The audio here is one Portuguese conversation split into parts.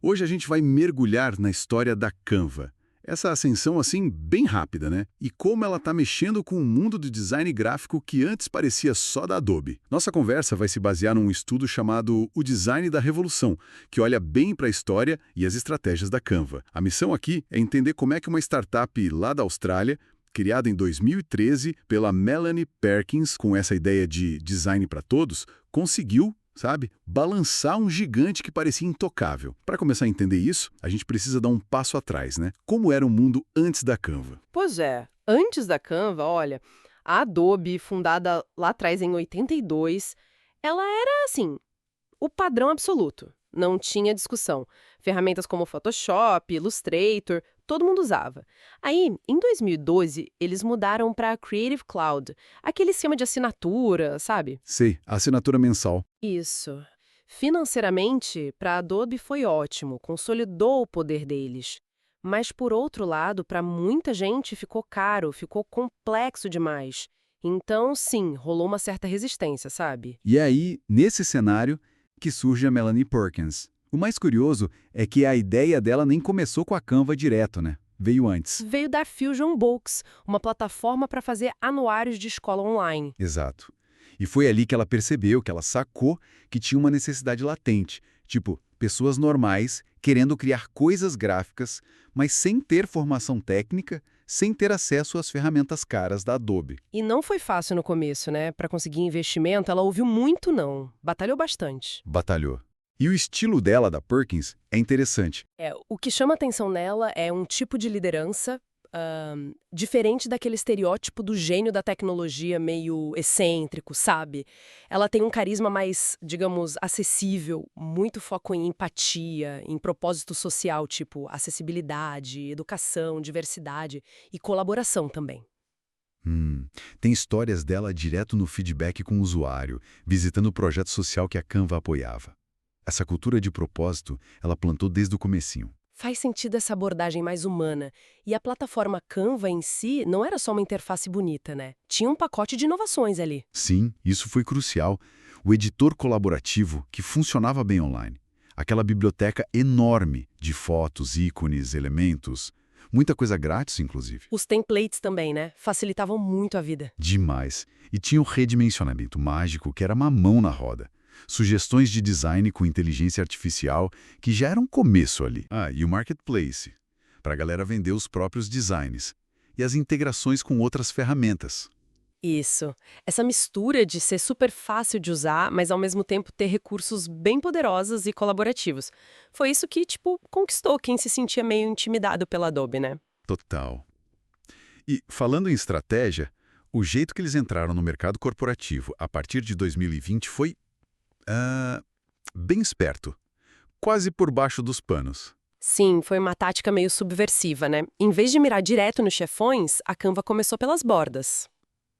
Hoje a gente vai mergulhar na história da Canva. Essa ascensão, assim, bem rápida, né? E como ela está mexendo com o mundo do design gráfico que antes parecia só da Adobe. Nossa conversa vai se basear num estudo chamado O Design da Revolução, que olha bem para a história e as estratégias da Canva. A missão aqui é entender como é que uma startup lá da Austrália, criada em 2013 pela Melanie Perkins, com essa ideia de design para todos, conseguiu, sabe, balançar um gigante que parecia intocável. Para começar a entender isso, a gente precisa dar um passo atrás, né? Como era o mundo antes da Canva? Pois é, antes da Canva, olha, a Adobe, fundada lá atrás em 82, ela era, assim, o padrão absoluto. Não tinha discussão. Ferramentas como Photoshop, Illustrator, todo mundo usava. Aí, em 2012, eles mudaram para Creative Cloud, aquele esquema de assinatura, sabe? Sei, a assinatura mensal. Isso. Financeiramente, para a Adobe foi ótimo, consolidou o poder deles. Mas, por outro lado, para muita gente ficou caro, ficou complexo demais. Então, sim, rolou uma certa resistência, sabe? E é aí, nesse cenário, que surge a Melanie Perkins. O mais curioso é que a ideia dela nem começou com a Canva direto, né? Veio antes. Veio da Fusion Books, uma plataforma para fazer anuários de escola online. Exato. E foi ali que ela percebeu, que ela sacou que tinha uma necessidade latente, tipo, pessoas normais querendo criar coisas gráficas, mas sem ter formação técnica, sem ter acesso às ferramentas caras da Adobe. E não foi fácil no começo, né? Para conseguir investimento, ela ouviu muito não. Batalhou bastante. Batalhou. E o estilo dela, da Perkins, é interessante. O que chama atenção nela é um tipo de liderança diferente daquele estereótipo do gênio da tecnologia meio excêntrico, sabe? Ela tem um carisma mais, digamos, acessível, muito foco em empatia, em propósito social, tipo acessibilidade, educação, diversidade e colaboração também. Tem histórias dela direto no feedback com o usuário, visitando o projeto social que a Canva apoiava. Essa cultura de propósito, ela plantou desde o comecinho. Faz sentido essa abordagem mais humana. E a plataforma Canva em si não era só uma interface bonita, né? Tinha um pacote de inovações ali. Sim, isso foi crucial. O editor colaborativo, que funcionava bem online. Aquela biblioteca enorme de fotos, ícones, elementos. Muita coisa grátis, inclusive. Os templates também, né? Facilitavam muito a vida. Demais. E tinha o redimensionamento mágico, que era uma mão na roda. Sugestões de design com inteligência artificial, que já era um começo ali. Ah, e o marketplace, para a galera vender os próprios designs. E as integrações com outras ferramentas. Isso. Essa mistura de ser super fácil de usar, mas ao mesmo tempo ter recursos bem poderosos e colaborativos. Foi isso que, tipo, conquistou quem se sentia meio intimidado pela Adobe, né? Total. E, falando em estratégia, o jeito que eles entraram no mercado corporativo a partir de 2020 foi bem esperto. Quase por baixo dos panos. Sim, foi uma tática meio subversiva, né? Em vez de mirar direto nos chefões, a Canva começou pelas bordas.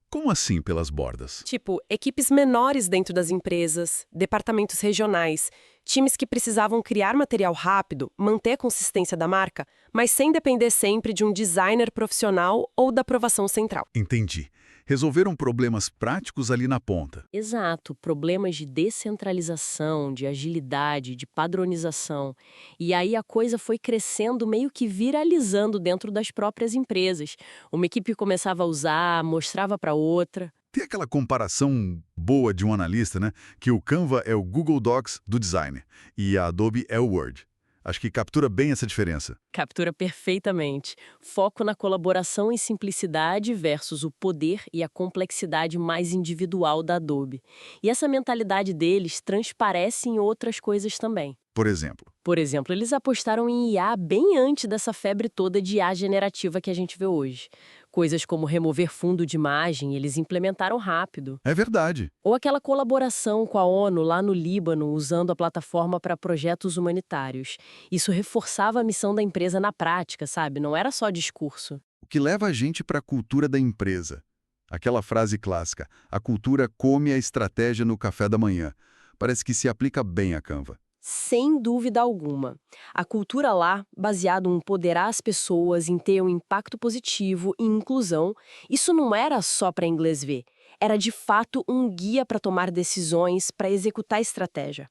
Como assim pelas bordas? Tipo, equipes menores dentro das empresas, departamentos regionais, times que precisavam criar material rápido, manter a consistência da marca, mas sem depender sempre de um designer profissional ou da aprovação central. Entendi. Resolveram problemas práticos ali na ponta. Exato, problemas de descentralização, de agilidade, de padronização. E aí a coisa foi crescendo, meio que viralizando dentro das próprias empresas. Uma equipe começava a usar, mostrava para outra. Tem aquela comparação boa de um analista, né? Que o Canva é o Google Docs do design e a Adobe é o Word. Acho que captura bem essa diferença. Captura perfeitamente. Foco na colaboração e simplicidade versus o poder e a complexidade mais individual da Adobe. E essa mentalidade deles transparece em outras coisas também. Por exemplo, Por exemplo, eles apostaram em IA bem antes dessa febre toda de IA generativa que a gente vê hoje. Coisas como remover fundo de imagem, eles implementaram rápido. é verdade. Ou aquela colaboração com a ONU lá no Líbano, usando a plataforma para projetos humanitários. Isso reforçava a missão da empresa na prática, sabe? Não era só discurso. O que leva a gente para a cultura da empresa. Aquela frase clássica, a cultura come a estratégia no café da manhã. Parece que se aplica bem à Canva. Sem dúvida alguma. A cultura lá, baseado em empoderar as pessoas, em ter um impacto positivo e inclusão, isso não era só para inglês ver. Era de fato um guia para tomar decisões, para executar estratégia.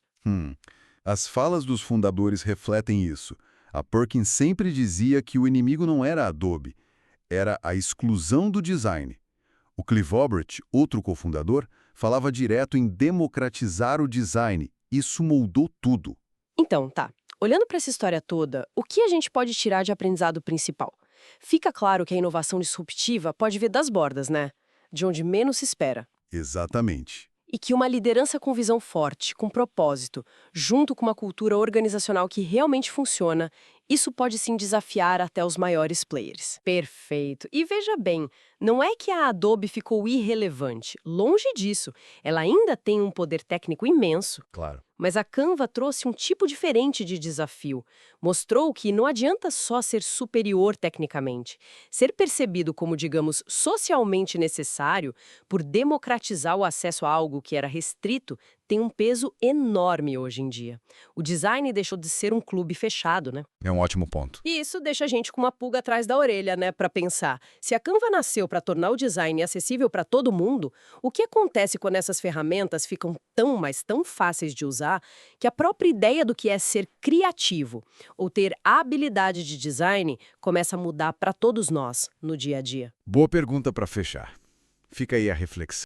As falas dos fundadores refletem isso. A Perkins sempre dizia que o inimigo não era a Adobe, era a exclusão do design. O Clive Albright, outro cofundador, falava direto em democratizar o design. Isso moldou tudo. Então, tá. Olhando para essa história toda, o que a gente pode tirar de aprendizado principal? Fica claro que a inovação disruptiva pode vir das bordas, né? De onde menos se espera. Exatamente. E que uma liderança com visão forte, com propósito, junto com uma cultura organizacional que realmente funciona, isso pode sim desafiar até os maiores players. Perfeito. E veja bem, não é que a Adobe ficou irrelevante. Longe disso. Ela ainda tem um poder técnico imenso. Claro. Mas a Canva trouxe um tipo diferente de desafio. Mostrou que não adianta só ser superior tecnicamente. Ser percebido como, digamos, socialmente necessário, por democratizar o acesso a algo que era restrito, tem um peso enorme hoje em dia. O design deixou de ser um clube fechado, né? É um ótimo ponto. E isso deixa a gente com uma pulga atrás da orelha, né, para pensar. Se a Canva nasceu para tornar o design acessível para todo mundo, o que acontece quando essas ferramentas ficam tão, mas tão fáceis de usar, que a própria ideia do que é ser criativo ou ter habilidade de design começa a mudar para todos nós no dia a dia? Boa pergunta para fechar. Fica aí a reflexão.